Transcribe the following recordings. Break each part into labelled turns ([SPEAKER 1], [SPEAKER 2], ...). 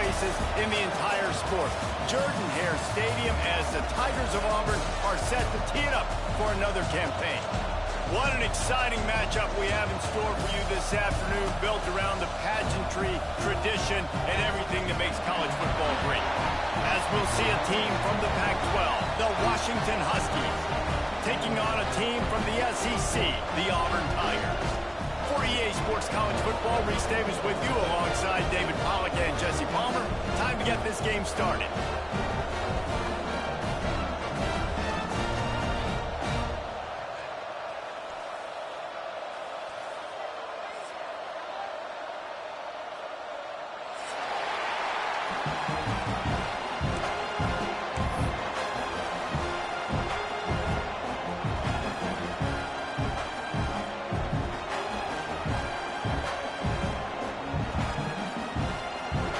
[SPEAKER 1] faces in the entire sport. Jordan-Hare Stadium as the Tigers of Auburn are set to tee it up for another campaign. What an exciting matchup we have in store for you this afternoon, built around the pageantry, tradition, and everything that makes college football great. As we'll see a team from the Pac-12, the Washington Huskies, taking on a team from the SEC, the Auburn Tigers. For EA Sports College Football, Reese Davis with you alongside David Pollack and Jesse Palmer. Time to get this game started.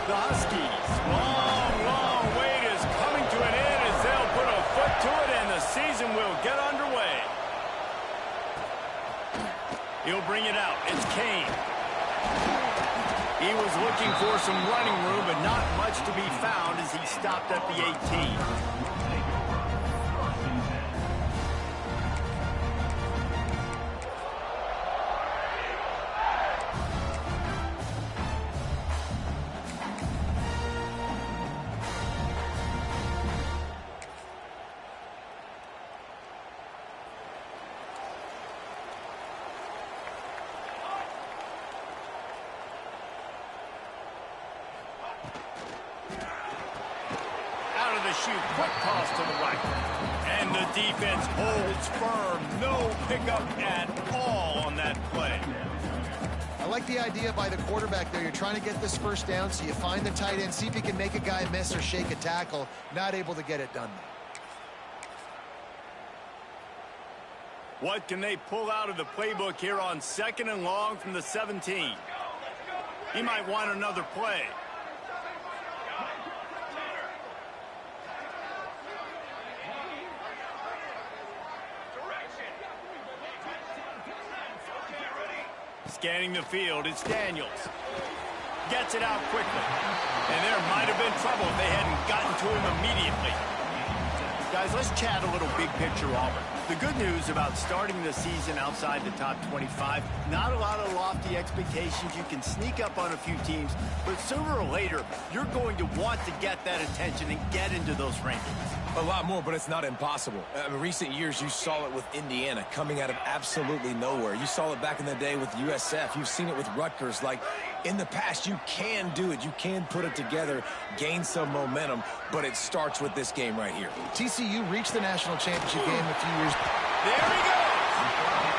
[SPEAKER 1] The Huskies, long wait is coming to an end as they'll put a foot to it and the season will get underway. He'll bring it out. It's Kane. He was looking for some running room, but not much to be found as he stopped at the 18. Shoot, quick toss to the right. And the defense holds firm. No pickup at all on that play.
[SPEAKER 2] I like the idea by the quarterback there. You're trying to get this first down, so you find the tight end, see if you can make a guy miss or shake a tackle. Not able to get it done.
[SPEAKER 1] What can they pull out of the playbook here on 2nd and long from the 17? He might want another play. Scanning the field, it's Daniels. Gets it out quickly. And there might have been trouble if they hadn't gotten to him immediately. Guys, let's chat a little big picture Auburn. The good news about starting the season outside the top 25, not a lot of lofty expectations. You can sneak up on a few teams, but sooner or later, you're going to want to get that attention and get into those rankings.
[SPEAKER 3] A lot more, but it's not impossible. In recent years, you saw it with Indiana coming out of absolutely nowhere. You saw it back in the day with USF. You've seen it with Rutgers. Like, in the past, you can do it. You can put it together, gain some momentum, but it starts with this game right here.
[SPEAKER 2] TCU reached the national championship game a few years.
[SPEAKER 1] There he goes!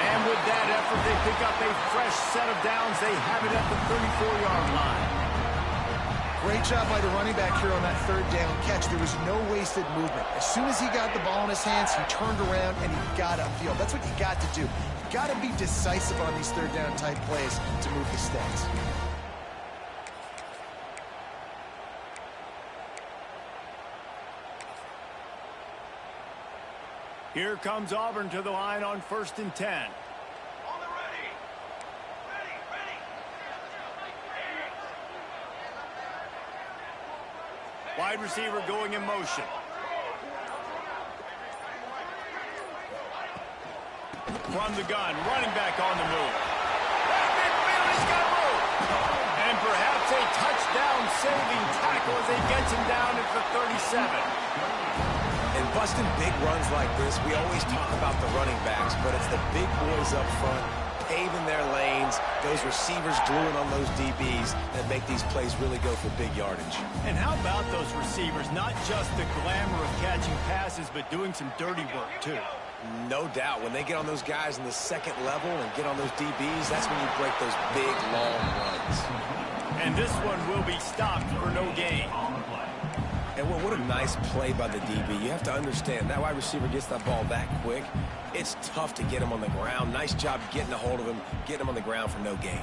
[SPEAKER 1] And with that effort, they pick up a fresh set of downs. They have it at the 34-yard line.
[SPEAKER 2] Great job by the running back here on that third down catch. There was no wasted movement. As soon as he got the ball in his hands, he turned around and he got upfield. That's what you got to do. You got to be decisive on these third down type plays to move the stakes.
[SPEAKER 1] Here comes Auburn to the line on 1st and 10. Wide receiver going in motion. From the gun, running back on the move. He's got room. And perhaps a touchdown-saving tackle as he gets him down at the 37.
[SPEAKER 3] And busting big runs like this, we always talk about the running backs, but it's the big boys up front, paving their lanes, those receivers gluing on those DBs that make these plays really go for big yardage.
[SPEAKER 1] And how about those receivers? Not just the glamour of catching passes, but doing some dirty work, too.
[SPEAKER 3] No doubt. When they get on those guys in the second level and get on those DBs, that's when you break those big, long runs.
[SPEAKER 1] And this one will be stopped for no gain.
[SPEAKER 3] And what a nice play by the DB. You have to understand, that wide receiver gets that ball that quick. It's tough to get him on the ground. Nice job getting a hold of him, getting him on the ground for no gain.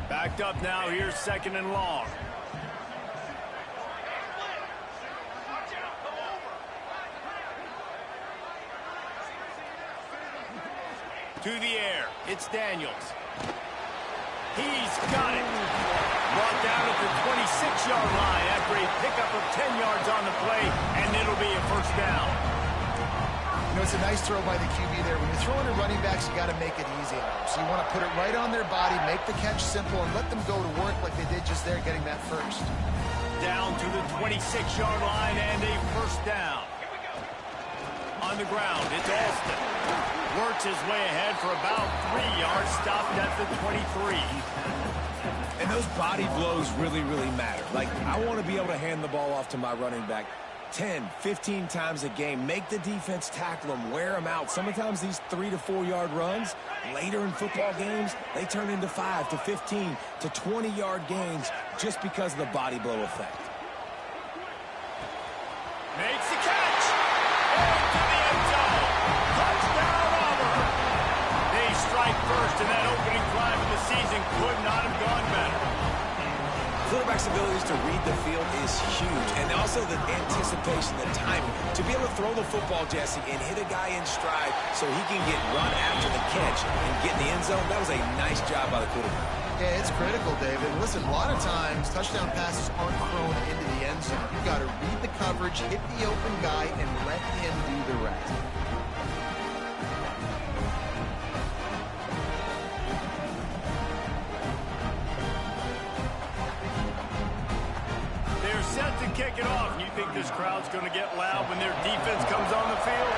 [SPEAKER 1] Backed up now, here's 2nd and long. To the air, it's Daniels. He's got it. brought down at the 26-yard line after a pickup of 10 yards on the play, and it'll be a first down.
[SPEAKER 2] You know, it's a nice throw by the QB there. When you're throwing to running backs, you got to make it easy on them. So you want to put it right on their body, make the catch simple, and let them go to work like they did just there, getting that first.
[SPEAKER 1] Down to the 26-yard line and a first down. On the ground, it's Alston. Works his way ahead for about 3 yards, stopped at the 23.
[SPEAKER 3] And those body blows really, really matter. Like, I want to be able to hand the ball off to my running back 10, 15 times a game. Make the defense tackle them, wear them out. Sometimes these 3 to 4 yard runs, later in football games, they turn into 5 to 15 to 20-yard gains just because of the body blow effect.
[SPEAKER 1] Makes the catch. Into the end zone. Touchdown, Auburn. They strike first, and that opening drive of the season could not have gone better.
[SPEAKER 3] Quarterback's abilities to read the field is huge, and also the anticipation, the timing. To be able to throw the football, Jesse, and hit a guy in stride so he can get run after the catch and get in the end zone, that was a nice job by the quarterback.
[SPEAKER 2] Yeah, it's critical, David. Listen, a lot of times, touchdown passes aren't thrown into the end zone. You've got to read the coverage, hit the open guy, and let him do the rest.
[SPEAKER 1] They're set to kick it off. You think this crowd's going to get loud when their defense comes on the field?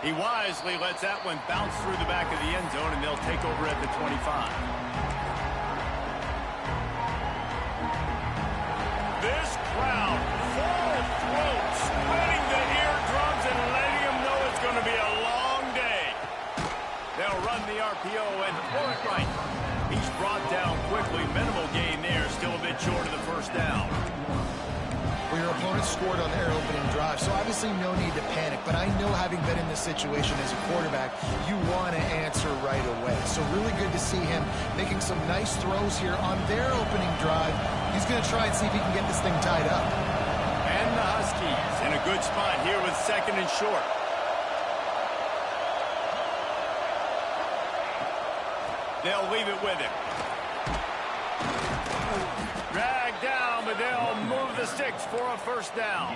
[SPEAKER 1] He wisely lets that one bounce through the back of the end zone, and they'll take over at the 25. This crowd, full throat, sweating the eardrums and letting them know it's going to be a long day. They'll run the RPO and throw it right. He's brought down quickly. Minimal gain there, still a bit short of the first down.
[SPEAKER 2] Well, your opponent scored on their opening drive, so obviously no need to panic. But I know, having been in this situation as a quarterback, you want to answer right away. So really good to see him making some nice throws here on their opening drive. He's going to try and see if he can get this thing tied up.
[SPEAKER 1] And the Huskies in a good spot here with second and short. They'll leave it with him. Dragged down, but they'll move the sticks for a first down.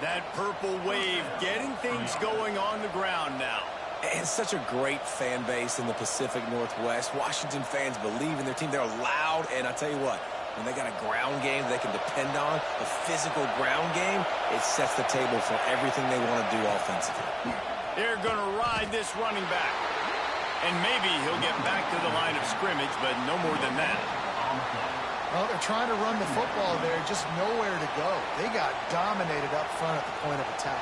[SPEAKER 1] That purple wave getting things going on the ground now.
[SPEAKER 3] And such a great fan base in the Pacific Northwest. Washington fans believe in their team. They're loud, and I tell you what, when they got a ground game they can depend on, a physical ground game, it sets the table for everything they want to do offensively.
[SPEAKER 1] They're going to ride this running back. And maybe he'll get back to the line of scrimmage, but no more than that.
[SPEAKER 2] Well, they're trying to run the football there, just nowhere to go. They got dominated up front at the point of attack.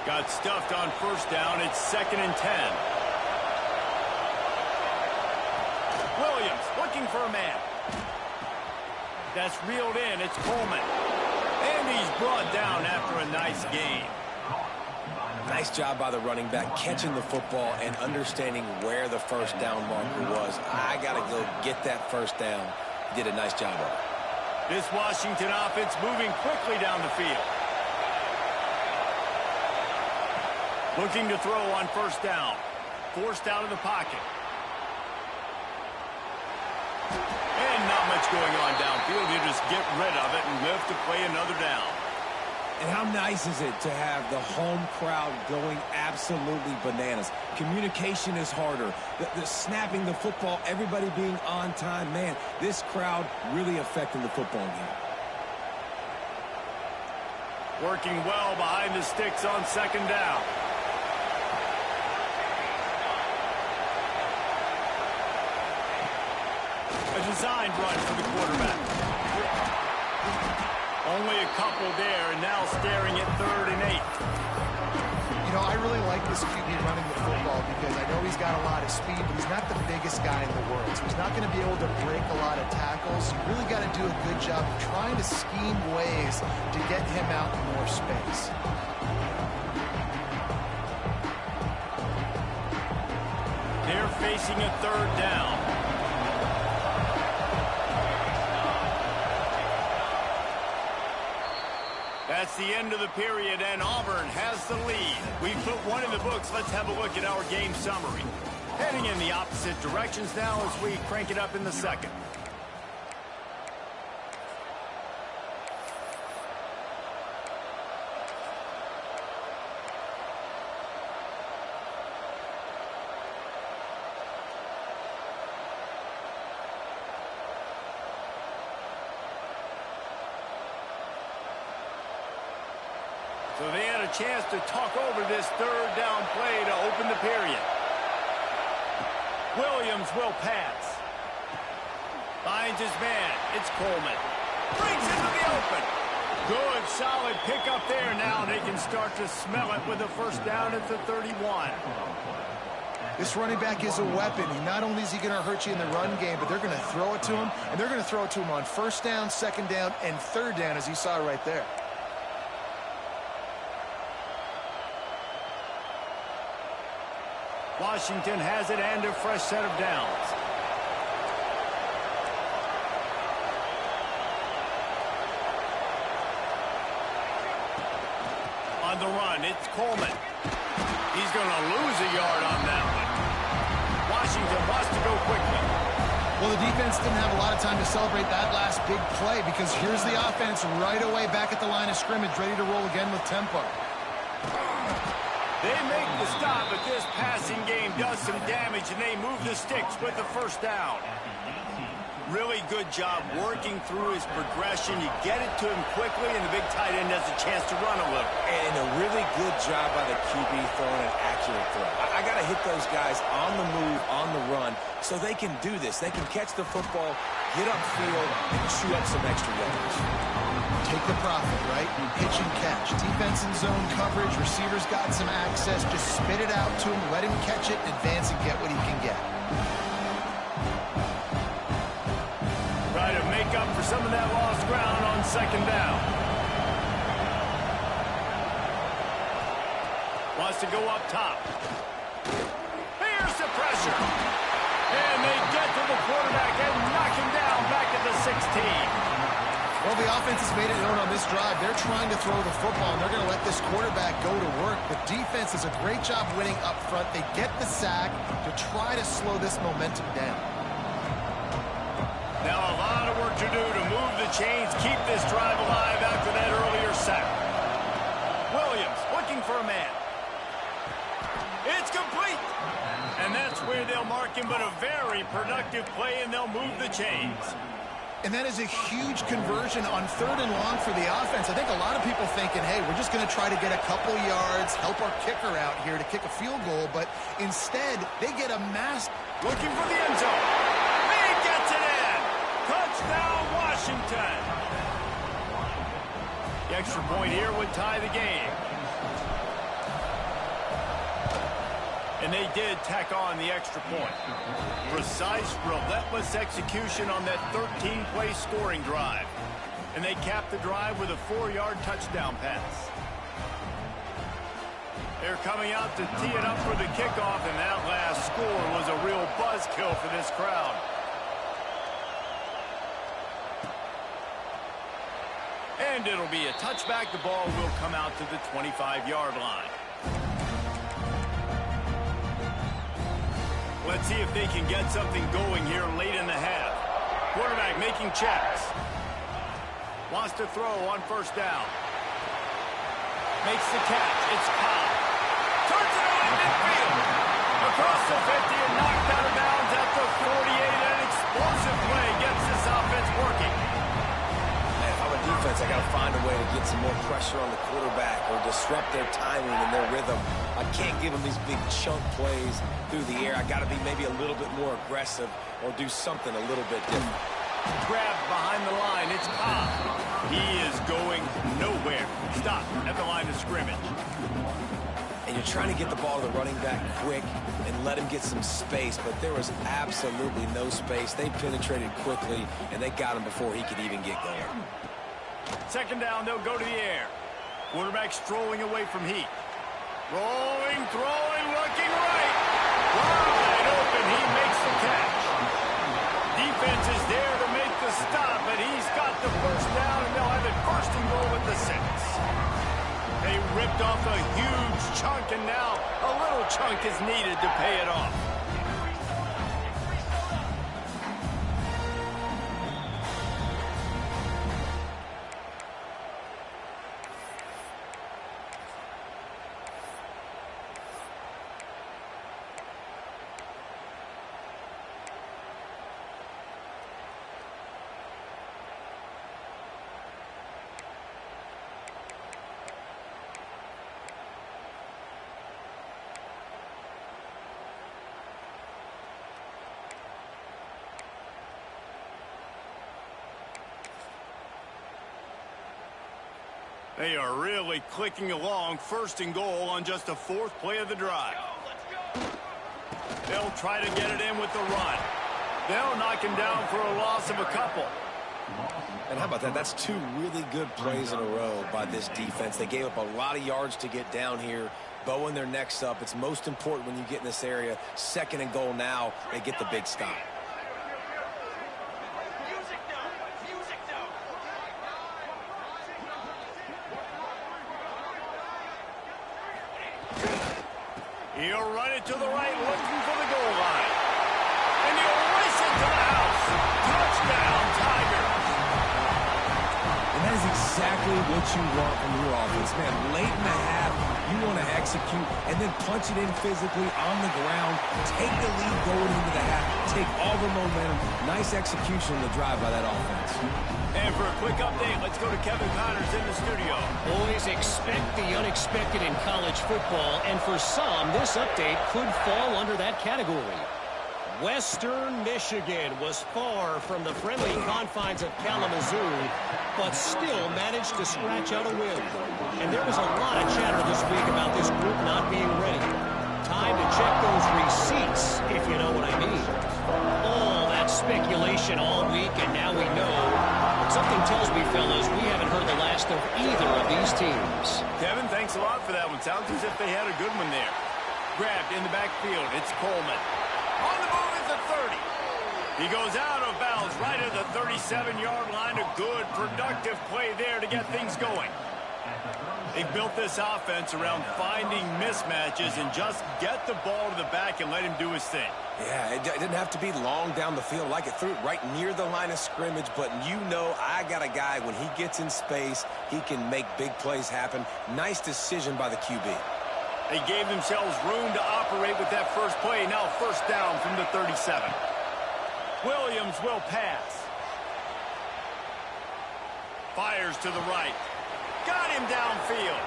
[SPEAKER 1] Got stuffed on first down. It's 2nd and 10. Williams looking for a man. That's reeled in. It's Coleman. And he's brought down after a nice gain.
[SPEAKER 3] Nice job by the running back, catching the football and understanding where the first down marker was. I got to go get that first down. He did a nice job of it.
[SPEAKER 1] This Washington offense moving quickly down the field. Looking to throw on first down. Forced out of the pocket. And not much going on downfield. You just get rid of it and live to play another down.
[SPEAKER 3] And how nice is it to have the home crowd going absolutely bananas? Communication is harder. The snapping the football, everybody being on time. Man, this crowd really affecting the football game.
[SPEAKER 1] Working well behind the sticks on second down. A designed run for the quarterback. Only a couple there, and now staring at 3rd and 8.
[SPEAKER 2] You know, I really like this QB running the football because I know he's got a lot of speed, but he's not the biggest guy in the world. So he's not going to be able to break a lot of tackles. You really got to do a good job of trying to scheme ways to get him out in more space.
[SPEAKER 1] They're facing a 3rd down. That's the end of the period, and Auburn has the lead. We've put one in the books. Let's have a look at our game summary. Heading in the opposite directions now as we crank it up in the second. So they had a chance to talk over this third down play to open the period. Williams will pass. Finds his man. It's Coleman. Brings into the open. Good, solid pickup there. Now they can start to smell it with a first down at the 31.
[SPEAKER 2] This running back is a weapon. Not only is he going to hurt you in the run game, but they're going to throw it to him, and they're going to throw it to him on first down, second down, and third down, as you saw right there.
[SPEAKER 1] Washington has it and a fresh set of downs. On the run, it's Coleman. He's going to lose a yard on that one. Washington wants to go quickly.
[SPEAKER 2] Well, the defense didn't have a lot of time to celebrate that last big play because here's the offense right away back at the line of scrimmage, ready to roll again with tempo.
[SPEAKER 1] They make the stop, but this passing game does some damage, and they move the sticks with the first down. Really good job working through his progression. You get it to him quickly, and the big tight end has a chance to run a little.
[SPEAKER 3] And a really good job by the QB throwing an accurate throw. I got to hit those guys on the move, on the run, so they can do this. They can catch the football, get upfield, and chew up some extra yards.
[SPEAKER 2] Take the profit, right? Pitch and catch. Defense in zone coverage. Receivers got some access. Just spit it out to him. Let him catch it, advance, and get what he can get.
[SPEAKER 1] Try to make up for some of that lost ground on second down. Wants to go up top. Here's the pressure. And they get to the quarterback and knock him down back at the 16.
[SPEAKER 2] Well, the offense has made it known on this drive. They're trying to throw the football, and they're going to let this quarterback go to work. The defense does a great job winning up front. They get the sack to try to slow this momentum down.
[SPEAKER 1] Now a lot of work to do to move the chains, keep this drive alive after that earlier sack. Williams looking for a man. It's complete. And that's where they'll mark him, but a very productive play, and they'll move the chains.
[SPEAKER 2] And that is a huge conversion on third and long for the offense. I think a lot of people thinking, hey, we're just going to try to get a couple yards, help our kicker out here to kick a field goal. But instead, they get a mass.
[SPEAKER 1] Looking for the end zone. He gets it in. Touchdown, Washington. The extra point here would tie the game. And they did tack on the extra point. Precise, relentless execution on that 13-play scoring drive. And they capped the drive with a 4-yard touchdown pass. They're coming out to tee it up for the kickoff, and that last score was a real buzzkill for this crowd. And it'll be a touchback. The ball will come out to the 25-yard line. Let's see if they can get something going here late in the half. Quarterback making checks. Wants to throw on first down. Makes the catch. It's Cobb. Turns it away midfield. Across the 50 and knocked out of bounds at the 48. An explosive play gets this offense working.
[SPEAKER 3] Man, if I'm a defense, I got to find a way to get some more pressure on the quarterback or disrupt their timing and their rhythm. I can't give them these big chunk plays through the air. I got to be maybe a little bit more aggressive or do something a little bit different.
[SPEAKER 1] Grabbed behind the line. It's Cobb. He is going nowhere. Stop at the line of scrimmage.
[SPEAKER 3] And you're trying to get the ball to the running back quick and let him get some space, but there was absolutely no space. They penetrated quickly, and they got him before he could even get going.
[SPEAKER 1] Second down, they'll go to the air. Quarterback strolling away from Heat. Rolling, throwing, looking right. Wide open, he makes the catch. Defense is there to make the stop, but he's got the first down, and they'll have it first and goal at the 6. They are really clicking along, 1st and goal on just the 4th play of the drive. They'll try to get it in with the run. They'll knock him down for a loss of a couple.
[SPEAKER 3] And how about that? That's 2 really good plays in a row by this defense. They gave up a lot of yards to get down here, bowing their necks up. It's most important when you get in this area. 2nd and goal now, they get the big stop.
[SPEAKER 1] He'll run it to the right, looking for the goal line. And he'll race it to the house. Touchdown, Tigers.
[SPEAKER 3] And that is exactly what you want from your offense, man. Late in the half, you want to execute and then punch it in physically on the ground. Take the lead going into the half. Take all the momentum. Nice execution on the drive by that offense.
[SPEAKER 1] And for a quick update, let's go to Kevin Connors in the studio.
[SPEAKER 4] Boys, expect the unexpected in college football, and for some, this update could fall under that category. Western Michigan was far from the friendly confines of Kalamazoo, but still managed to scratch out a win. And there was a lot of chatter this week about this group not being ready. Time to check those receipts, if you know what I mean. All that speculation all week, and now we know. Something tells me, fellas, we haven't heard the last of either of these teams.
[SPEAKER 1] Kevin, thanks a lot for that one. Sounds as if they had a good one there. Grabbed in the backfield. It's Coleman. On the move is the 30. He goes out of bounds right at the 37-yard line. A good, productive play there to get things going. They built this offense around finding mismatches and just get the ball to the back and let him do his thing.
[SPEAKER 3] Yeah, it didn't have to be long down the field. Like it threw it right near the line of scrimmage, but you know I got a guy, when he gets in space, he can make big plays happen. Nice decision by the QB.
[SPEAKER 1] They gave themselves room to operate with that first play. Now 1st down from the 37. Williams will pass. Fires to the right. Got him downfield.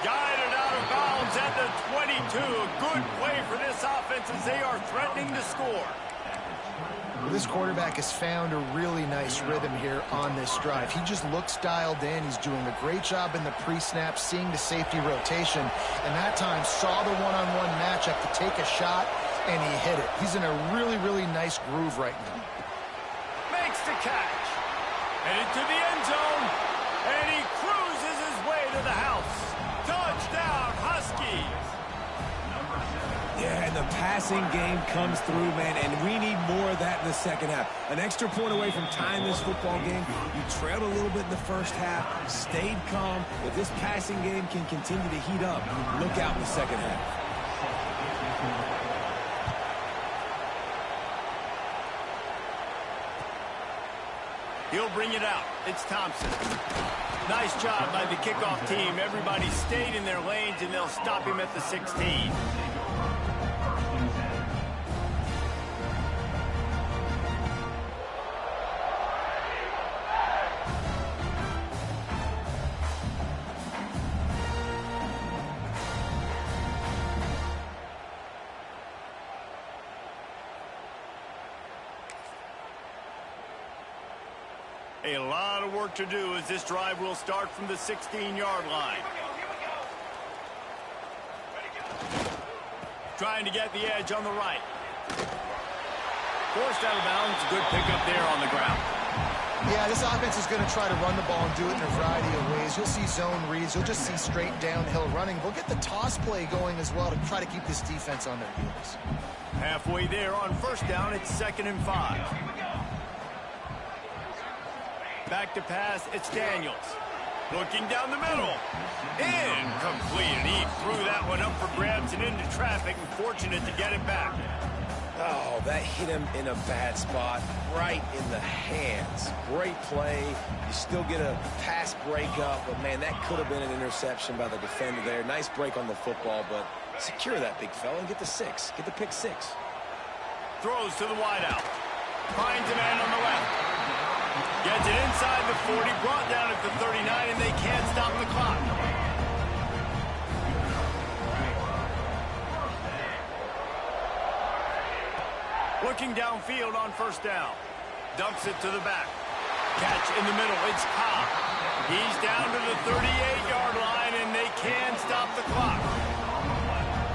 [SPEAKER 1] Guided out of bounds at the 22. A good play for this offense as they are threatening to score.
[SPEAKER 2] This quarterback has found a really nice rhythm here on this drive. He just looks dialed in. He's doing a great job in the pre-snap, seeing the safety rotation, and that time saw the one-on-one matchup to take a shot, and he hit it. He's in a really, really nice groove right now.
[SPEAKER 1] Makes the catch. Headed to the end zone, and he cruises his way to the house. Touchdown, Huskies.
[SPEAKER 3] Yeah, and the passing game comes through, man, and we need more of that in the second half. An extra point away from tying this football game. You trailed a little bit in the first half, stayed calm. If this passing game can continue to heat up, look out in the second half.
[SPEAKER 1] He'll bring it out. It's Thompson. Nice job by the kickoff team. Everybody stayed in their lanes, and they'll stop him at the 16. A lot of work to do as this drive will start from the 16-yard line. Trying to get the edge on the right. Forced out of bounds. Good pickup there on the ground.
[SPEAKER 2] Yeah, this offense is going to try to run the ball and do it in a variety of ways. You'll see zone reads. You'll just see straight downhill running. We'll get the toss play going as well to try to keep this defense on their heels.
[SPEAKER 1] Halfway there on 1st down. It's 2nd and 5. Back to pass, it's Daniels. Looking down the middle. Incomplete. And he threw that one up for grabs and into traffic, and fortunate to get it back.
[SPEAKER 3] Oh, that hit him in a bad spot, right in the hands. Great play. You still get a pass breakup, but, man, that could have been an interception by the defender there. Nice break on the football, but secure that big fella and get the 6. Get the pick 6.
[SPEAKER 1] Throws to the wideout. Finds a man on the left. Gets it inside the 40, brought down at the 39, and they can't stop the clock. Looking downfield on 1st down. Dumps it to the back. Catch in the middle. It's Cobb. He's down to the 38-yard line, and they can stop the clock.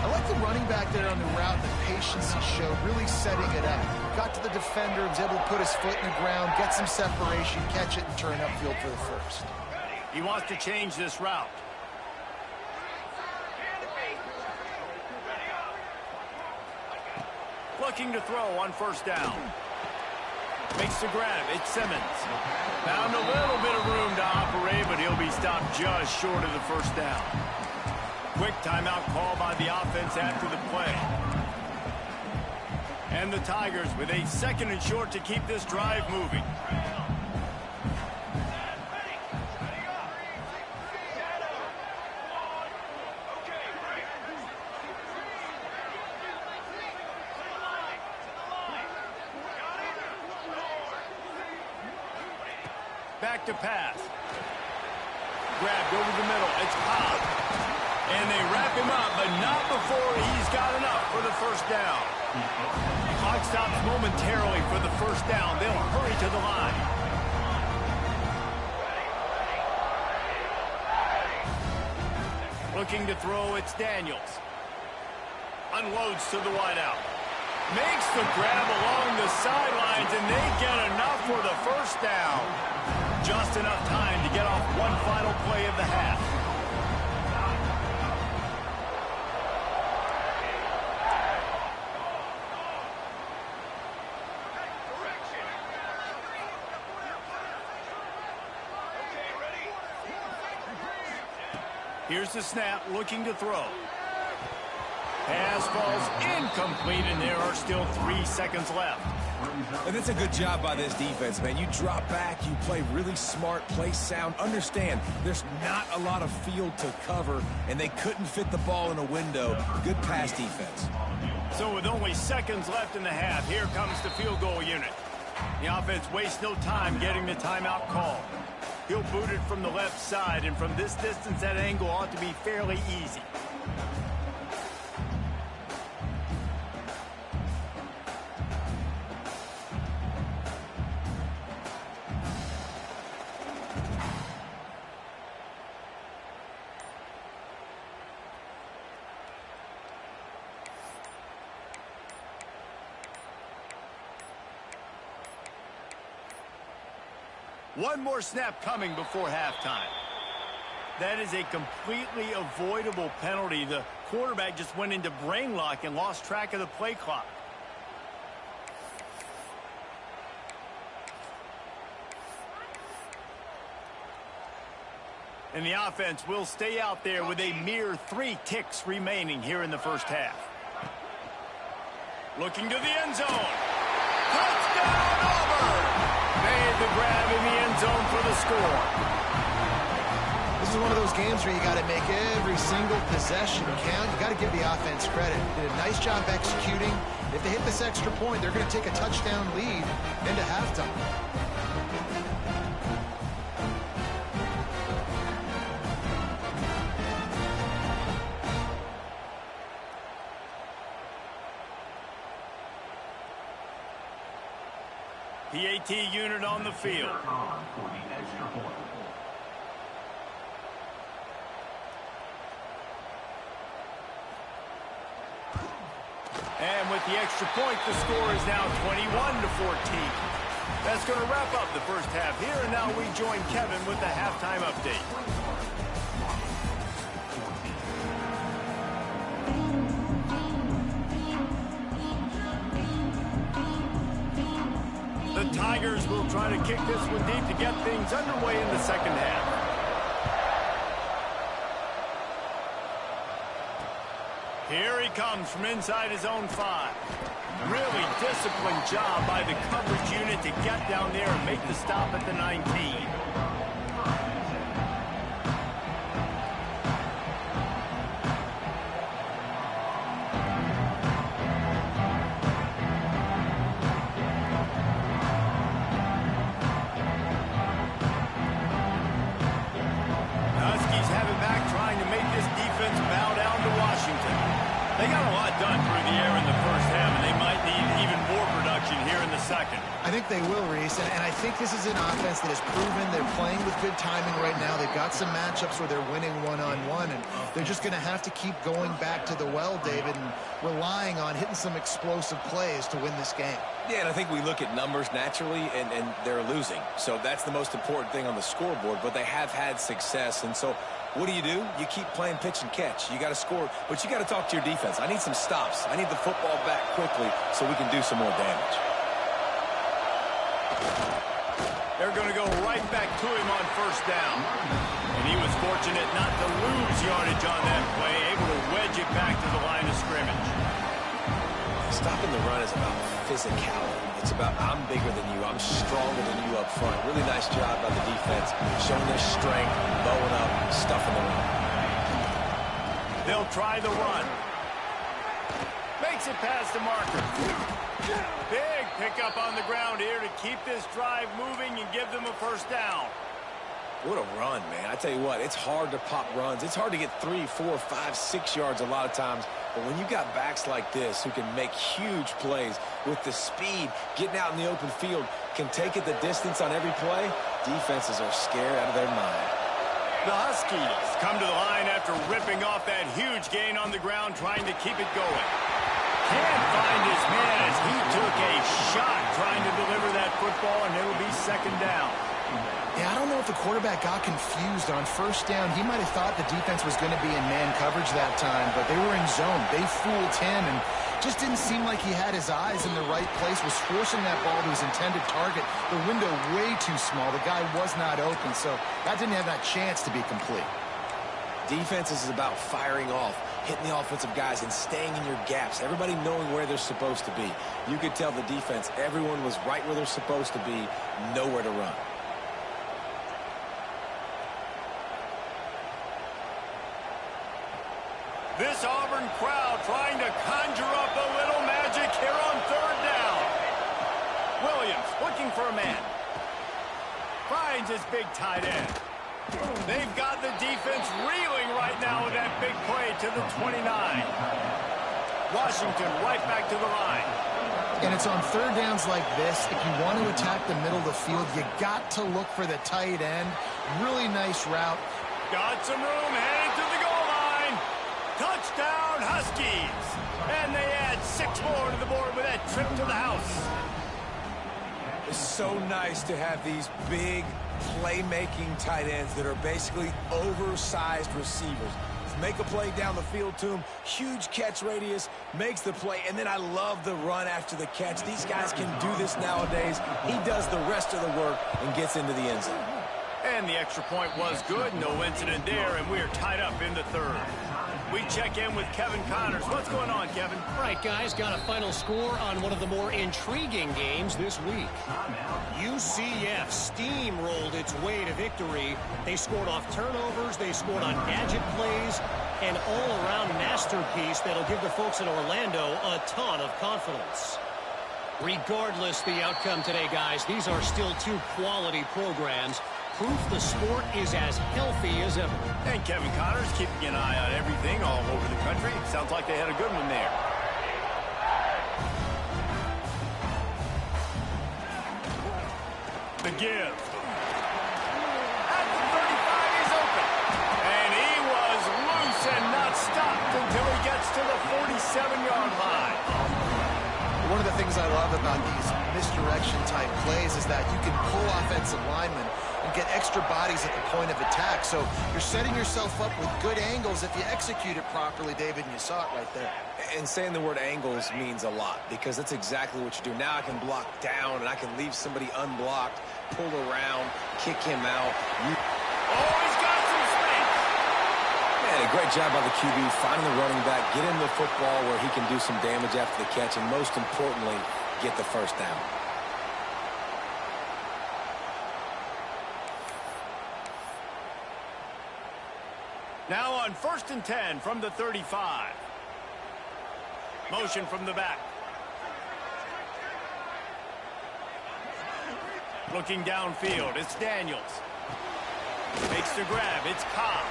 [SPEAKER 2] I like the running back there on the route, the patience he showed, really setting it up. Got to the defender, was able to put his foot in the ground, get some separation, catch it, and turn upfield for the first.
[SPEAKER 1] He wants to change this route. Looking to throw on first down. Makes the grab. It's Simmons. Found a little bit of room to operate, but he'll be stopped just short of the first down. Quick timeout call by the offense after the play. And the Tigers with a 2nd and short to keep this drive moving. Back to pass. Grabbed over the middle. It's Cobb. And they wrap him up, but not before he's got enough for the first down. Clock stops momentarily for the first down. They'll hurry to the line. Looking to throw, it's Daniels. Unloads to the wideout. Makes the grab along the sidelines, and they get enough for the first down. Just enough time to get off one final play of the half. Here's the snap, looking to throw. Pass falls incomplete, and there are still 3 seconds left.
[SPEAKER 3] And it's a good job by this defense, man. You drop back, you play really smart, play sound. Understand, there's not a lot of field to cover, and they couldn't fit the ball in a window. Good pass defense.
[SPEAKER 1] So with only seconds left in the half, here comes the field goal unit. The offense wastes no time getting the timeout call. He'll boot it from the left side, and from this distance, that angle ought to be fairly easy. One more snap coming before halftime. That is a completely avoidable penalty. The quarterback just went into brain lock and lost track of the play clock. And the offense will stay out there with a mere 3 ticks remaining here in the first half. Looking to the end zone. Touchdown, Auburn! Made the grab in the end zone for the score.
[SPEAKER 2] This is one of those games where you got to make every single possession count. You got to give the offense credit. They did a nice job executing. If they hit this extra point, they're going to take a touchdown lead into halftime.
[SPEAKER 1] PAT unit on the field. And with the extra point, the score is now 21-14. That's going to wrap up the first half here, and now we join Kevin with the halftime update. The Tigers will try to kick this one deep to get things underway in the second half. Here he comes from inside his own 5. Really disciplined job by the coverage unit to get down there and make the stop at the 19.
[SPEAKER 2] I think they will, Reese, and I think this is an offense that has proven they're playing with good timing right now. They've got some matchups where they're winning one-on-one, and they're just going to have to keep going back to the well, David, and relying on hitting some explosive plays to win this game.
[SPEAKER 3] Yeah, and I think we look at numbers naturally, and they're losing. So that's the most important thing on the scoreboard, but they have had success. And so what do? You keep playing pitch and catch. You got to score, but you got to talk to your defense. I need some stops. I need the football back quickly so we can do some more damage.
[SPEAKER 1] They're going to go right back to him on first down. And he was fortunate not to lose yardage on that play, able to wedge it back to the line of scrimmage.
[SPEAKER 3] Stopping the run is about physicality. It's about I'm bigger than you. I'm stronger than you up front. Really nice job by the defense, showing their strength, bowing up, stuffing the run.
[SPEAKER 1] They'll try the run. Makes it past the marker. Big pickup on the ground here to keep this drive moving and give them a first down.
[SPEAKER 3] What a run, man. I tell you what, it's hard to pop runs. It's hard to get 3, 4, 5, 6 yards a lot of times. But when you got backs like this who can make huge plays with the speed, getting out in the open field, can take it the distance on every play, defenses are scared out of their mind.
[SPEAKER 1] The Huskies come to the line after ripping off that huge gain on the ground, trying to keep it going. Can't find his man as he took a shot trying to deliver that football, and it'll be second down.
[SPEAKER 2] Yeah, I don't know if the quarterback got confused on first down. He might have thought the defense was going to be in man coverage that time, but they were in zone. They fooled him and just didn't seem like he had his eyes in the right place, was forcing that ball to his intended target. The window way too small. The guy was not open, so that didn't have that chance to be complete.
[SPEAKER 3] Defense is about firing off, hitting the offensive guys and staying in your gaps, everybody knowing where they're supposed to be. You could tell the defense, everyone was right where they're supposed to be, nowhere to run.
[SPEAKER 1] This Auburn crowd trying to conjure up a little magic here on third down. Williams looking for a man. Finds his big tight end. They've got the defense reeling right now with that big play to the 29. Washington right back to the line.
[SPEAKER 2] And it's on third downs like this. If you want to attack the middle of the field, you got to look for the tight end. Really nice route.
[SPEAKER 1] Got some room, headed to the goal line. Touchdown, Huskies. And they add 6 more to the board with that trip to the house.
[SPEAKER 3] It's so nice to have these big playmaking tight ends that are basically oversized receivers. Make a play down the field to him, huge catch radius, makes the play, and then I love the run after the catch. These guys can do this nowadays. He does the rest of the work and gets into the end zone.
[SPEAKER 1] And the extra point was good, no incident there, and we are tied up in the third. We check in with Kevin Connors. What's going on, Kevin?
[SPEAKER 4] Right, guys, got a final score on one of the more intriguing games this week. UCF steamrolled its way to victory. They scored off turnovers, they scored on gadget plays, an all-around masterpiece that'll give the folks in Orlando a ton of confidence. Regardless the outcome today, guys, these are still 2 quality programs. Proof the sport is as healthy as ever.
[SPEAKER 1] And Kevin Connors keeping an eye on everything all over the country. Sounds like they had a good one there. The give. At the 35, he's open. And he was loose and not stopped until he gets to the 47-yard line.
[SPEAKER 2] One of the things I love about these misdirection-type plays is that you can pull offensive linemen and get extra bodies at the point of attack. So you're setting yourself up with good angles if you execute it properly, David, and you saw it right there.
[SPEAKER 3] And saying the word angles means a lot because that's exactly what you do. Now I can block down and I can leave somebody unblocked, pull around, kick him out.
[SPEAKER 1] Oh, he's got some space.
[SPEAKER 3] Man, a great job by the QB, finding the running back, get him the football where he can do some damage after the catch, and most importantly, get the first down.
[SPEAKER 1] Now on 1st and 10 from the 35. Motion from the back. Looking downfield, it's Daniels. Makes the grab, it's Cobb.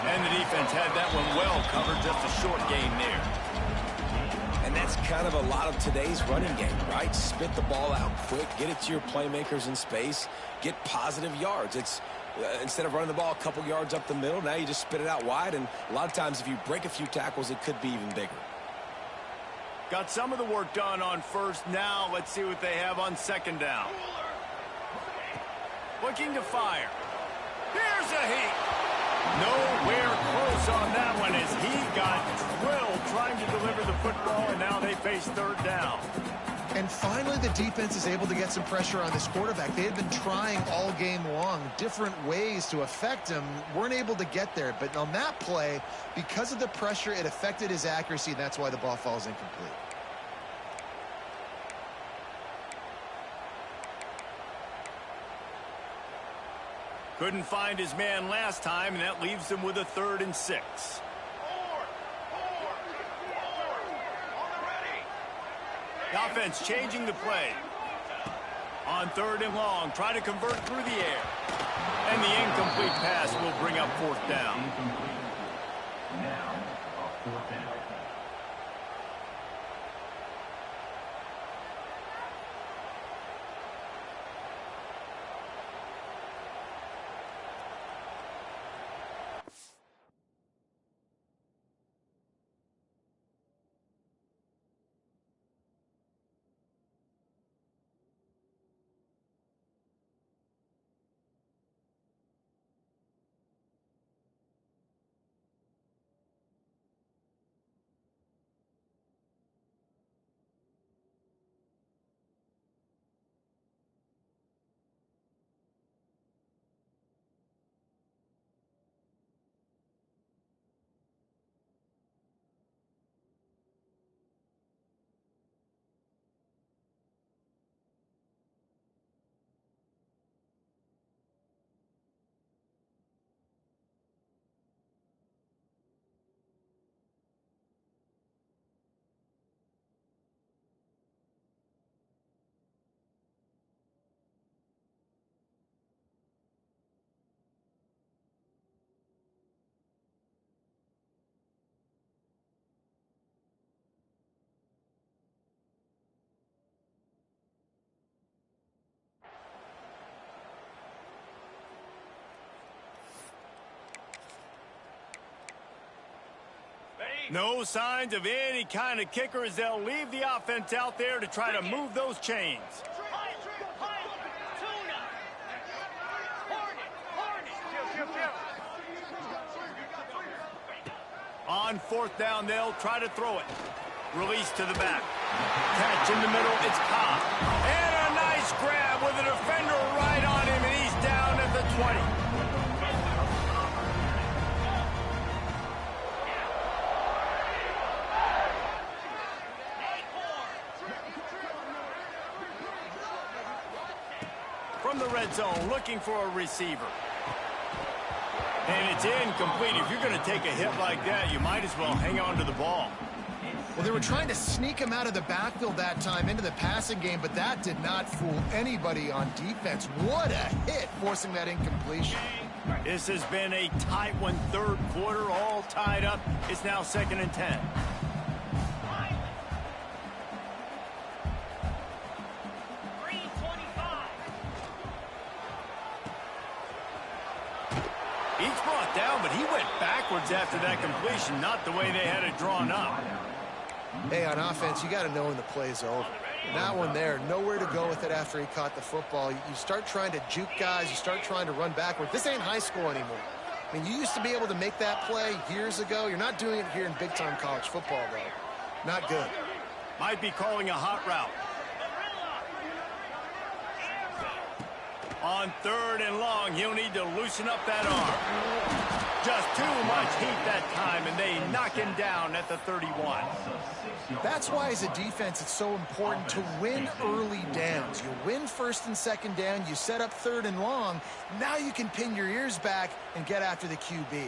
[SPEAKER 1] And the defense had that one well covered, just a short gain there.
[SPEAKER 3] And that That's kind of a lot of today's running game, right? Spit the ball out quick, get it to your playmakers in space, get positive yards. It's instead of running the ball a couple yards up the middle, now you just spit it out wide, and a lot of times if you break a few tackles, it could be even bigger.
[SPEAKER 1] Got some of the work done on first. Now let's see what they have on second down. Looking to fire. Here's a heat. Nowhere close on that one as he got drilled trying to deliver the football, and now they face third down.
[SPEAKER 2] And finally, the defense is able to get some pressure on this quarterback. They had been trying all game long different ways to affect him. Weren't able to get there. But on that play, because of the pressure, it affected his accuracy, and that's why the ball falls incomplete.
[SPEAKER 1] Couldn't find his man last time, and that leaves him with a 3rd and 6. The offense changing the play. On 3rd and long, try to convert through the air. And the incomplete pass will bring up 4th down.
[SPEAKER 5] Now, a 4th down.
[SPEAKER 1] No signs of any kind of kicker as they'll leave the offense out there to try to move those chains. On 4th down, they'll try to throw it. Release to the back. Catch in the middle, it's Cobb. And a nice grab with a defender right on him, and he's down at the 20. From the red zone, looking for a receiver. And it's incomplete. If you're going to take a hit like that, you might as well hang on to the ball.
[SPEAKER 2] Well, they were trying to sneak him out of the backfield that time into the passing game, but that did not fool anybody on defense. What a hit, forcing that incompletion.
[SPEAKER 1] This has been a tight one, 3rd quarter, all tied up. It's now 2nd and 10. He's brought down, but he went backwards after that completion, not the way they had it drawn up.
[SPEAKER 2] Hey, on offense, you got to know when the play's over. That one there, nowhere to go with it after he caught the football. You start trying to juke guys. You start trying to run backward. This ain't high school anymore. I mean, you used to be able to make that play years ago. You're not doing it here in big-time college football, though. Not good.
[SPEAKER 1] Might be calling a hot route. On 3rd and long, he'll need to loosen up that arm. Just too much heat that time, and they knock him down at the 31.
[SPEAKER 2] That's why, as a defense, it's so important to win early downs. You win 1st and 2nd down, you set up 3rd and long. Now you can pin your ears back and get after the QB.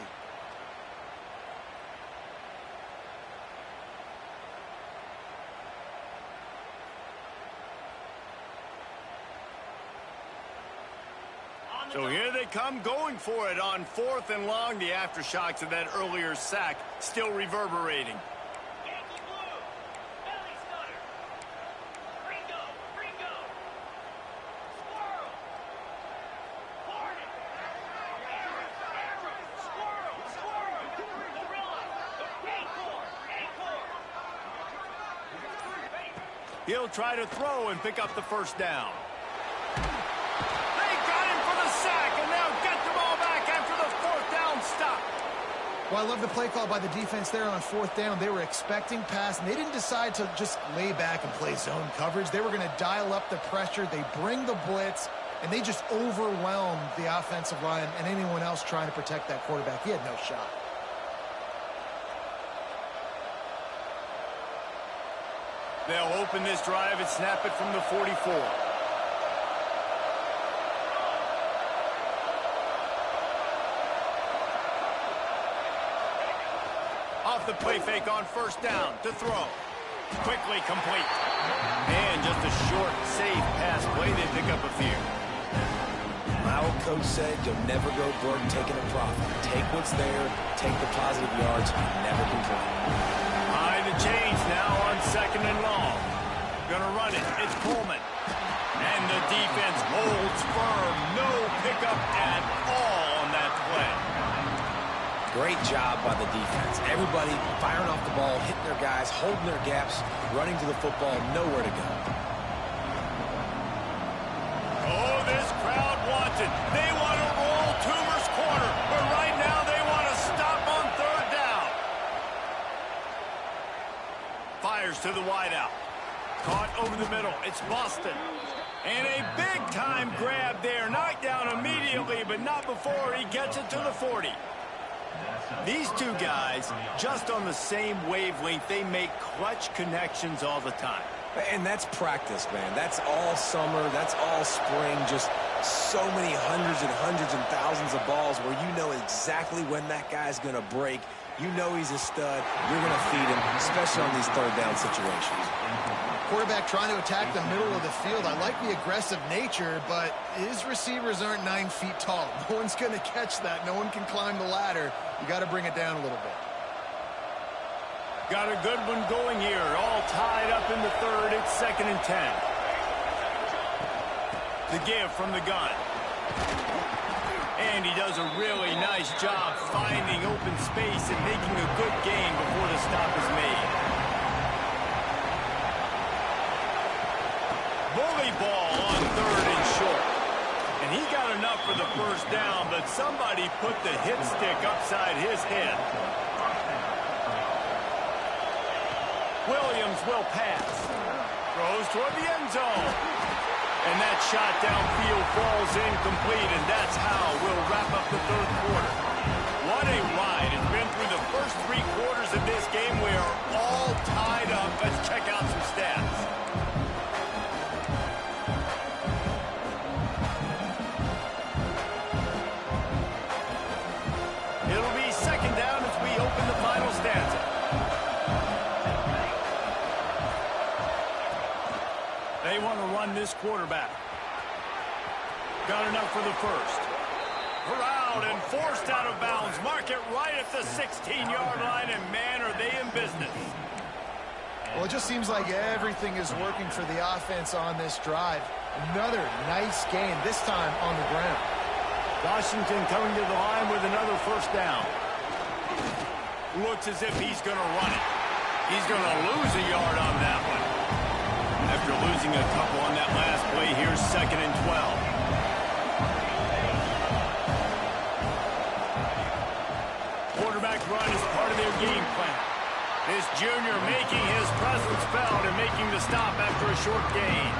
[SPEAKER 1] So here they come going for it on 4th and long. The aftershocks of that earlier sack still reverberating. He'll try to throw and pick up the first down. They got him for the sack, and they'll get the ball back after the fourth down stop.
[SPEAKER 2] Well, I love the play call by the defense there on fourth down. They were expecting pass, and they didn't decide to just lay back and play zone coverage. They were going to dial up the pressure. They bring the blitz, and they just overwhelmed the offensive line and anyone else trying to protect that quarterback. He had no shot.
[SPEAKER 1] They'll open this drive and snap it from the 44. Off the play fake on first down to throw. Quickly complete. And just a short, safe pass play. They pick up a few.
[SPEAKER 3] My old coach said you'll never go broke taking a profit. Take what's there, take the positive yards, and never complain.
[SPEAKER 1] Behind the change now on second and long. Gonna run it. It's Coleman. And the defense holds firm. No pickup at all on that play.
[SPEAKER 3] Great job by the defense. Everybody firing off the ball, hitting their guys, holding their gaps, running to the football, nowhere to go.
[SPEAKER 1] Oh, this crowd wants it. They want to roll Toomer's corner, but right now they want to stop on third down. Fires to the wideout. Caught over the middle. It's Boston. And a big-time grab there. Knocked down immediately, but not before he gets it to the 40. These two guys, just on the same wavelength, they make clutch connections all the time.
[SPEAKER 3] And that's practice, man. That's all summer. That's all spring. Just so many hundreds and thousands of balls where you know exactly when that guy's going to break. You know he's a stud. You're going to feed him, especially on these third down situations.
[SPEAKER 2] Quarterback trying to attack the middle of the field. I like the aggressive nature, but his receivers aren't 9 feet tall. No one's going to catch that. No one can climb the ladder. You got to bring it down a little bit.
[SPEAKER 1] Got a good one going here. All tied up in the third. It's 2nd and 10. The give from the gun. And he does a really nice job finding open space and making a good gain before the stop is made. Bully ball on third and short. And he got enough for the first down, but somebody put the hit stick upside his head. Williams will pass. Throws toward the end zone. And that shot downfield falls incomplete, and that's how we'll wrap up the third quarter. What a ride. It's been through the first 3 quarters of this game. We are all tied up. Let's check out some stats. It'll be 2nd down as we open the final stanza. They want to run this quarterback. Got enough for the first. Corralled and forced out of bounds. Mark it right at the 16-yard line, and man, are they in business.
[SPEAKER 2] Well, it just seems like everything is working for the offense on this drive. Another nice game, this time on the ground.
[SPEAKER 1] Washington coming to the line with another first down. Looks as if he's going to run it. He's going to lose a yard on that one. After losing a couple on that last play, here's 2nd and 12. Quarterback run is part of their game plan. This junior making his presence felt and making the stop after a short gain.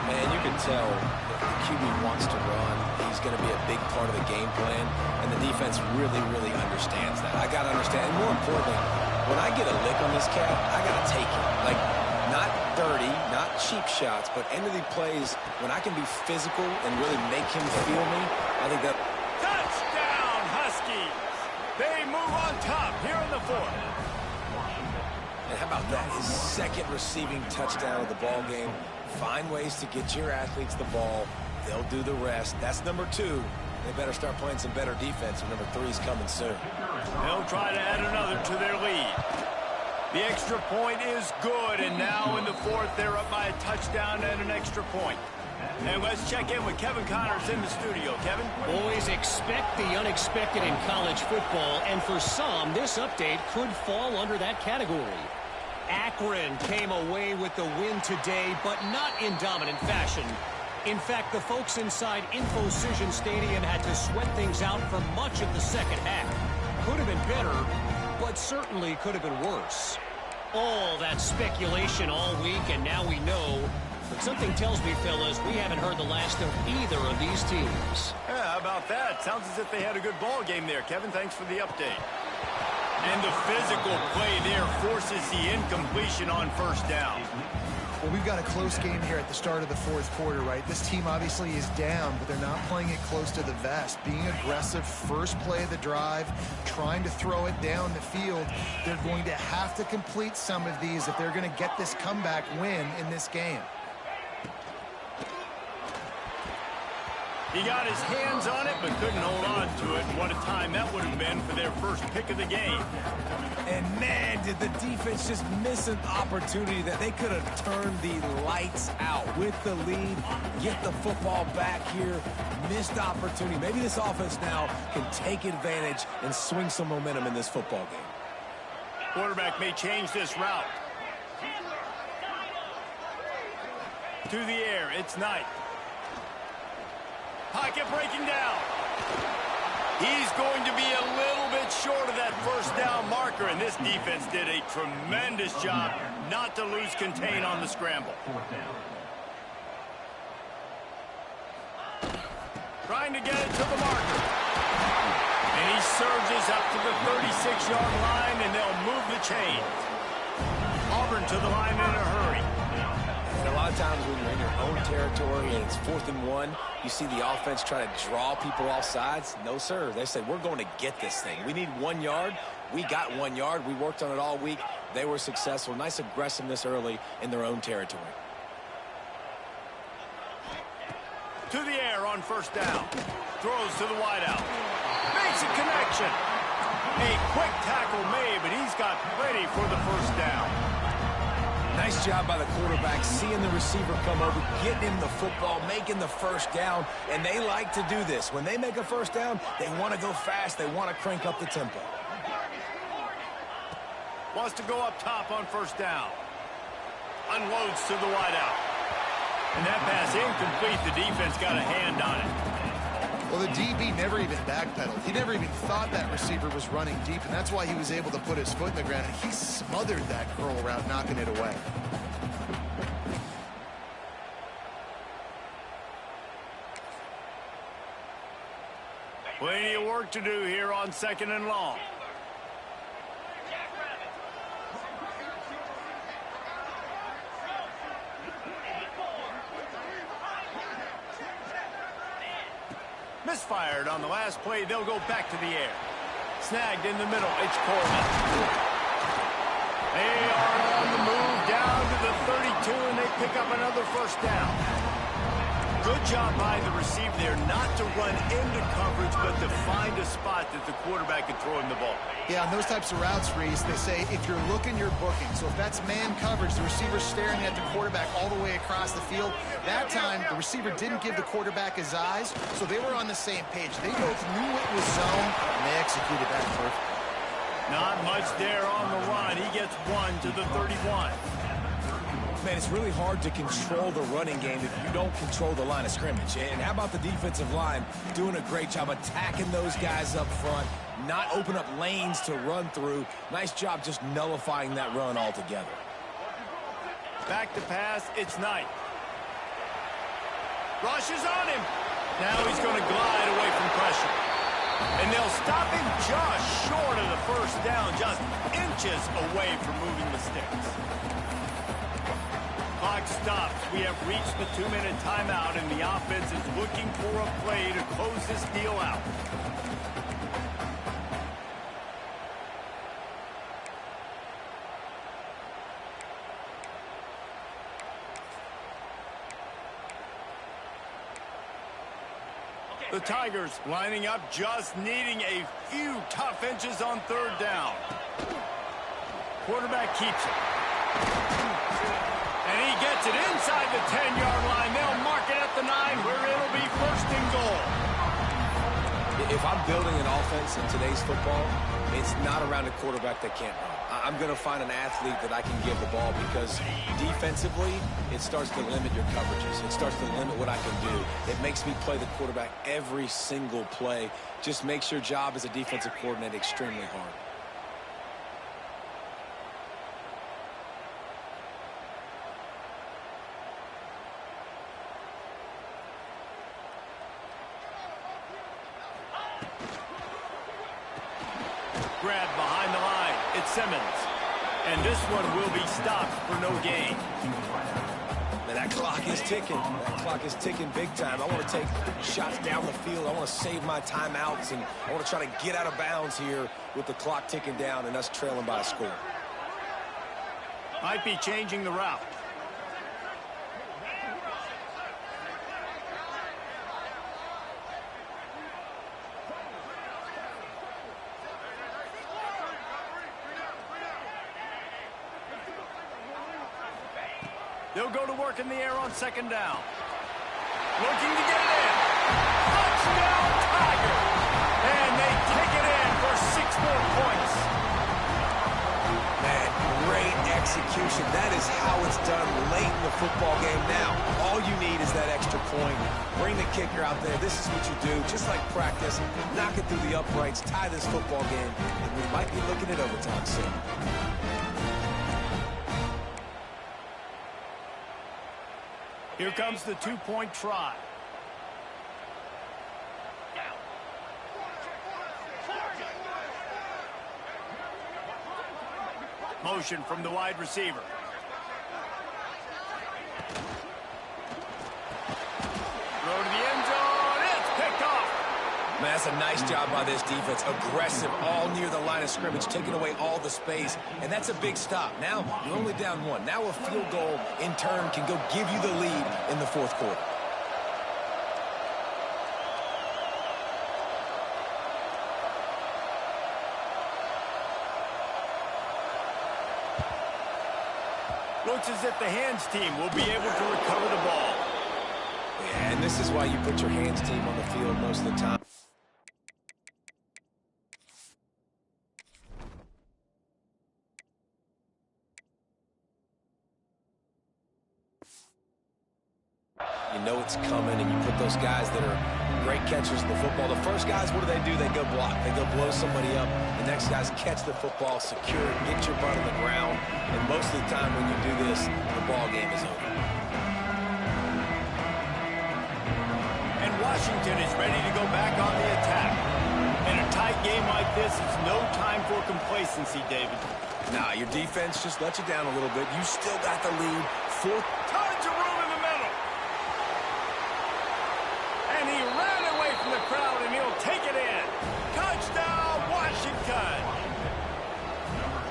[SPEAKER 3] Man, you can tell if the QB wants to run, he's going to be a big part of the game plan, and the defense really, really understands that. I got to understand, and more importantly, when I get a lick on this cat, I got to take it. Like, not dirty, not cheap shots, but end of the plays, when I can be physical and really make him feel me, I think that...
[SPEAKER 1] Touchdown, Huskies! They move on top here in the fourth.
[SPEAKER 3] And how about that? His 2nd receiving touchdown of the ball game. Find ways to get your athletes the ball. They'll do the rest. That's number 2. They better start playing some better defense, and number 3 is coming soon.
[SPEAKER 1] They'll try to add another to their lead. The extra point is good, and now in the fourth, they're up by a touchdown and an extra point. And let's check in with Kevin Connors in the studio. Kevin?
[SPEAKER 4] Boys, expect the unexpected in college football, and for some, this update could fall under that category. Akron came away with the win today, but not in dominant fashion. In fact, the folks inside Infocision Stadium had to sweat things out for much of the second half. Could have been better, but certainly could have been worse. All that speculation all week, and now we know. But something tells me, fellas, we haven't heard the last of either of these teams.
[SPEAKER 1] Yeah, how about that? Sounds as if they had a good ball game there. Kevin, thanks for the update. And the physical play there forces the incompletion on first down.
[SPEAKER 2] Well, we've got a close game here at the start of the fourth quarter, right? This team obviously is down, but they're not playing it close to the vest. Being aggressive, first play of the drive, trying to throw it down the field. They're going to have to complete some of these if they're going to get this comeback win in this game.
[SPEAKER 1] He got his hands on it, but couldn't hold on to it. What a time that would have been for their first pick of the game.
[SPEAKER 3] And man, did the defense just miss an opportunity that they could have turned the lights out with the lead, get the football back here, missed opportunity. Maybe this offense now can take advantage and swing some momentum in this football game.
[SPEAKER 1] Quarterback may change this route. To the air, it's Knight. Pocket breaking down. He's going to be a little bit short of that first down marker, and this defense did a tremendous job not to lose contain on the scramble. Trying to get it to the marker. And he surges up to the 36-yard line, and they'll move the chain. Auburn to the line in a hurry.
[SPEAKER 3] And a lot of times when you're in your own territory and it's 4th and 1, you see the offense try to draw people off sides. No, sir. They said, we're going to get this thing. We need 1 yard. We got 1 yard. We worked on it all week. They were successful. Nice aggressiveness early in their own territory.
[SPEAKER 1] To the air on first down. Throws to the wideout. Makes a connection. A quick tackle made, but he's got plenty for the first down.
[SPEAKER 3] Nice job by the quarterback, seeing the receiver come over, getting him the football, making the first down, and they like to do this. When they make a first down, they want to go fast. They want to crank up the tempo.
[SPEAKER 1] Wants to go up top on first down. Unloads to the wideout. And that pass incomplete. The defense got a hand on it.
[SPEAKER 2] Well, the DB never even backpedaled. He never even thought that receiver was running deep, and that's why he was able to put his foot in the ground, and he smothered that curl route, knocking it away.
[SPEAKER 1] Plenty of work to do here on 2nd and long. Misfired on the last play. They'll go back to the air. Snagged in the middle. It's Coleman. They are on the move down to the 32, and they pick up another first down. Good job by the receiver there not to run into coverage, but to find a spot that the quarterback could throw him the ball.
[SPEAKER 2] Yeah, on those types of routes, Reese, they say if you're looking, you're booking. So if that's man coverage, the receiver's staring at the quarterback all the way across the field. That time, the receiver didn't give the quarterback his eyes, so they were on the same page. They both knew it was zone, and they executed that perfectly.
[SPEAKER 1] Not much there on the run. He gets 1 to the 31.
[SPEAKER 3] Man, it's really hard to control the running game if you don't control the line of scrimmage. And how about the defensive line doing a great job attacking those guys up front, not open up lanes to run through. Nice job just nullifying that run altogether.
[SPEAKER 1] Back to pass, it's Knight. Rushes on him. Now he's going to glide away from pressure. And they'll stop him just short of the first down, just inches away from moving the sticks. Clock stops. We have reached the 2-minute timeout, and the offense is looking for a play to close this deal out. The Tigers lining up, just needing a few tough inches on 3rd down. Quarterback keeps it. And he gets it inside the 10-yard line. They'll mark it at the 9, where it'll be 1st and goal.
[SPEAKER 3] If I'm building an offense in today's football, it's not around a quarterback that can't run. I'm going to find an athlete that I can give the ball because defensively, it starts to limit your coverages. It starts to limit what I can do. It makes me play the quarterback every single play. Just makes your job as a defensive coordinator extremely hard.
[SPEAKER 1] Grab behind the line. It's Simmons. And this one will be stopped for no gain.
[SPEAKER 3] Man, that clock is ticking. That clock is ticking big time. I want to take shots down the field. I want to save my timeouts, and I want to try to get out of bounds here with the clock ticking down and us trailing by a score.
[SPEAKER 1] Might be changing the route. They'll go to work in the air on second down. Looking to get it in. Touchdown, Tiger! And they take it in for 6 more points.
[SPEAKER 3] Man, great execution. That is how it's done late in the football game. Now, all you need is that extra point. Bring the kicker out there. This is what you do. Just like practice, knock it through the uprights, tie this football game, and we might be looking at overtime soon.
[SPEAKER 1] Here comes the 2-point try. Motion from the wide receiver. Throw to the end zone. It's picked off.
[SPEAKER 3] Man, that's a nice job by this defense. Aggressive, all near the line of scrimmage, taking away all the space. And that's a big stop. Now, you're only down 1. Now a field goal, in turn, can go give you the lead in the fourth quarter.
[SPEAKER 1] Looks as if the hands team will be able to recover the ball.
[SPEAKER 3] Yeah, and this is why you put your hands team on the field most of the time. You know it's coming, and you put those guys that are great catchers of the football. The first guys, what do? They go block. They go blow somebody up. The next guys catch the football, secure it, get your butt on the ground. And most of the time when you do this, the ball game is over.
[SPEAKER 1] And Washington is ready to go back on the attack. In a tight game like this, it's no time for complacency, David.
[SPEAKER 3] Nah, your defense just let you down a little bit. You still got the lead.
[SPEAKER 1] Tons of room in the middle. And he ran away from the crowd, and he'll take it in. Touchdown, Washington.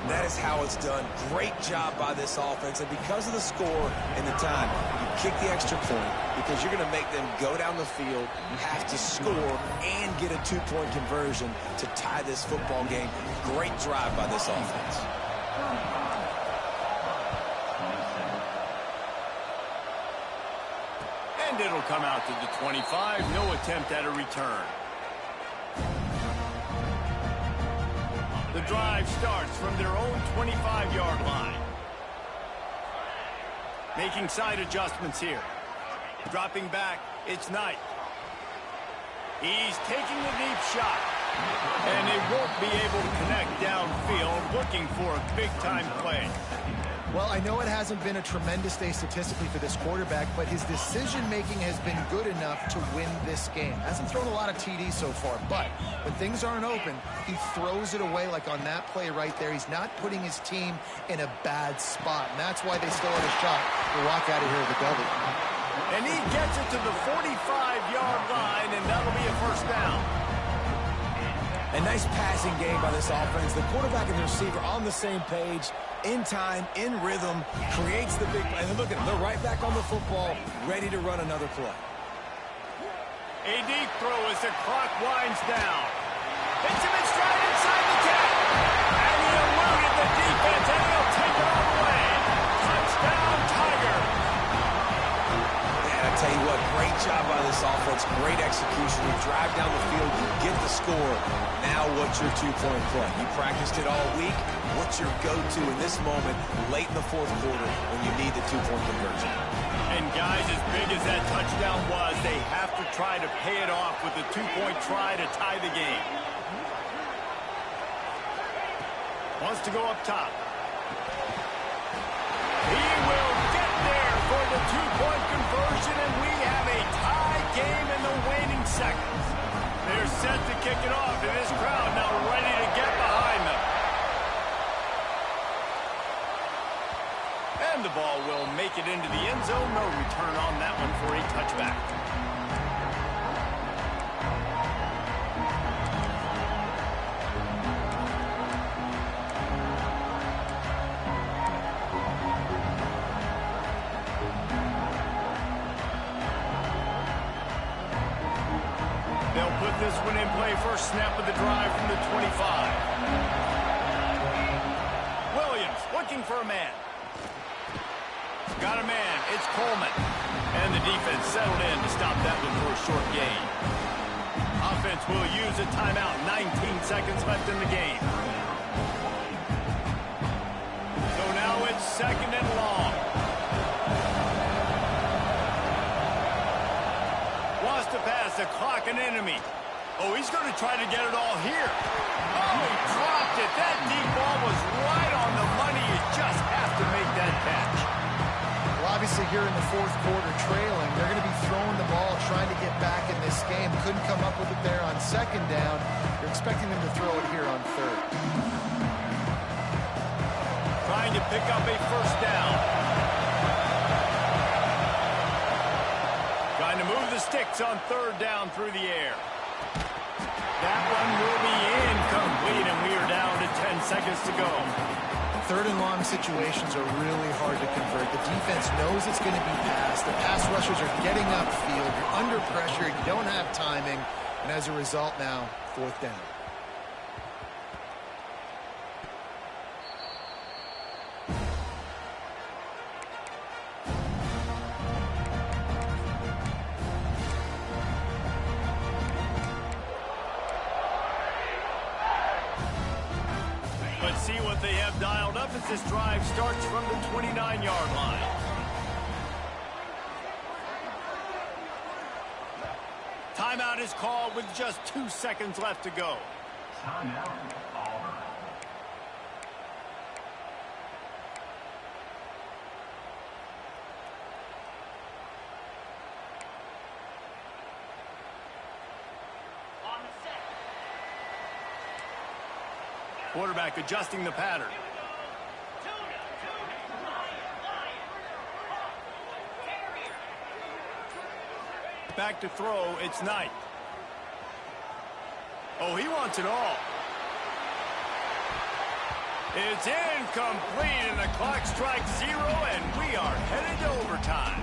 [SPEAKER 3] That is how it's done. Great job by this offense. And because of the score and the time, you kick the extra point because you're going to make them go down the field, have to score, and get a 2-point conversion to tie this football game. Great drive by this offense.
[SPEAKER 1] And it'll come out to the 25. No attempt at a return. The drive starts from their own 25-yard line. Making side adjustments here. Dropping back, it's Knight. He's taking the deep shot. And they won't be able to connect downfield, looking for a big-time play.
[SPEAKER 2] Well, I know it hasn't been a tremendous day statistically for this quarterback, but his decision-making has been good enough to win this game. Hasn't thrown a lot of TDs so far, but when things aren't open, he throws it away like on that play right there. He's not putting his team in a bad spot, and that's why they still have a shot to walk out of here with a W.
[SPEAKER 1] And he gets it to the 45-yard line, and that'll be a first down.
[SPEAKER 3] A nice passing game by this offense. The quarterback and the receiver on the same page, in time, in rhythm, creates the big play. And look at them. They're right back on the football, ready to run another play.
[SPEAKER 1] A deep throw as the clock winds down. Hits him in stride inside the 10. And he eluded the defense, and he'll take it all the way. Touchdown, Tiger.
[SPEAKER 3] Yeah, tell you what, great job by this offense, great execution. You drive down the field, you get the score. Now what's your two-point play? You practiced it all week. What's your go-to in this moment late in the fourth quarter when you need the two-point conversion?
[SPEAKER 1] And guys, as big as that touchdown was, they have to try to pay it off with a two-point try to tie the game. Wants to go up top. He will get there for the two-point conversion, and we have a tie game in the waning seconds. They're set to kick it off, and this crowd now ready to get behind them. And the ball will make it into the end zone. No return on that one for a touchback. They'll put this one in play. First snap of the drive from the 25. Williams looking for a man. Got a man. It's Coleman. And the defense settled in to stop that one for a short gain. Offense will use a timeout. 19 seconds left in the game. So now it's second and long. Wants to pass the clock an enemy. Oh, he's going to try to get it all here. Oh, he dropped it. That deep ball was right on the money. You just have to make that catch.
[SPEAKER 2] Well, obviously here in the fourth quarter trailing, they're going to be throwing the ball, trying to get back in this game. Couldn't come up with it there on second down. You're expecting them to throw it here on third.
[SPEAKER 1] Trying to pick up a first down. Trying to move the sticks on third down through the air. That one will be incomplete, and we are down to 10 seconds to go.
[SPEAKER 2] Third and long situations are really hard to convert. The defense knows it's going to be passed. The pass rushers are getting upfield. You're under pressure. You don't have timing. And as a result now, fourth down.
[SPEAKER 1] Let's see what they have dialed up as this drive starts from the 29-yard line. Timeout is called with just 2 seconds left to go.
[SPEAKER 5] Timeout, Auburn.
[SPEAKER 1] Quarterback adjusting the pattern. Back to throw, it's Knight. Oh, he wants it all. It's incomplete, and the clock strikes 0, and we are headed to overtime.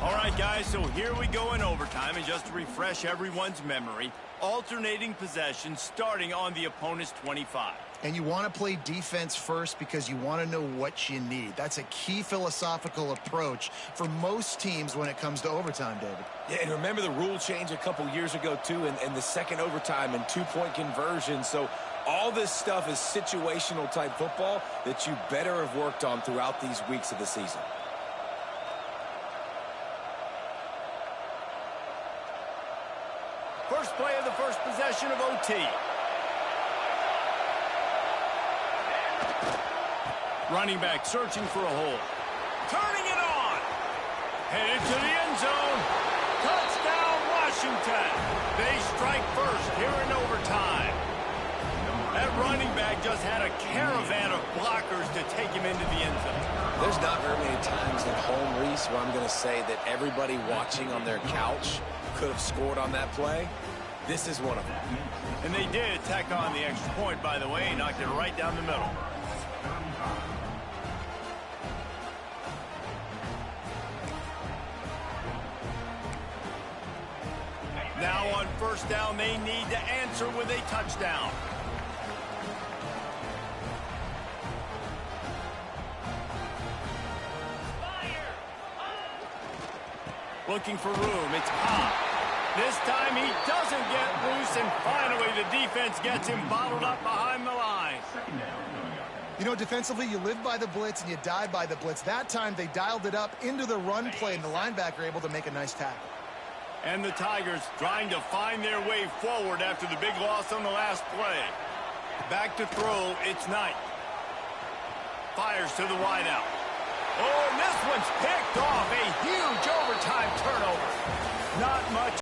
[SPEAKER 1] All right, guys, so here we go in overtime, and just to refresh everyone's memory, alternating possession starting on the opponent's 25.
[SPEAKER 2] And you want to play defense first because you want to know what you need. That's a key philosophical approach for most teams when it comes to overtime, David.
[SPEAKER 3] Yeah, and remember the rule change a couple years ago, too, and the second overtime and two-point conversion. So all this stuff is situational type football that you better have worked on throughout these weeks of the season.
[SPEAKER 1] First play of the first possession of OT. Running back searching for a hole. Turning it on. Headed to the end zone. Touchdown, Washington. They strike first here in overtime. That running back just had a caravan of blockers to take him into the end zone.
[SPEAKER 3] There's not very many times at home, Reese, where I'm going to say that everybody watching on their couch could have scored on that play. This is one of them.
[SPEAKER 1] And they did tack on the extra point, by the way. Knocked it right down the middle. Now on first down, they need to answer with a touchdown. Looking for room. It's Cobb. This time he doesn't get loose, and finally the defense gets him bottled up behind the line.
[SPEAKER 2] You know, defensively, you live by the blitz and you die by the blitz. That time they dialed it up into the run play, and the linebacker able to make a nice tackle.
[SPEAKER 1] And the Tigers trying to find their way forward after the big loss on the last play. Back to throw, it's Knight. Fires to the wideout. Oh, and this one's picked off. A huge overtime turnover. Not much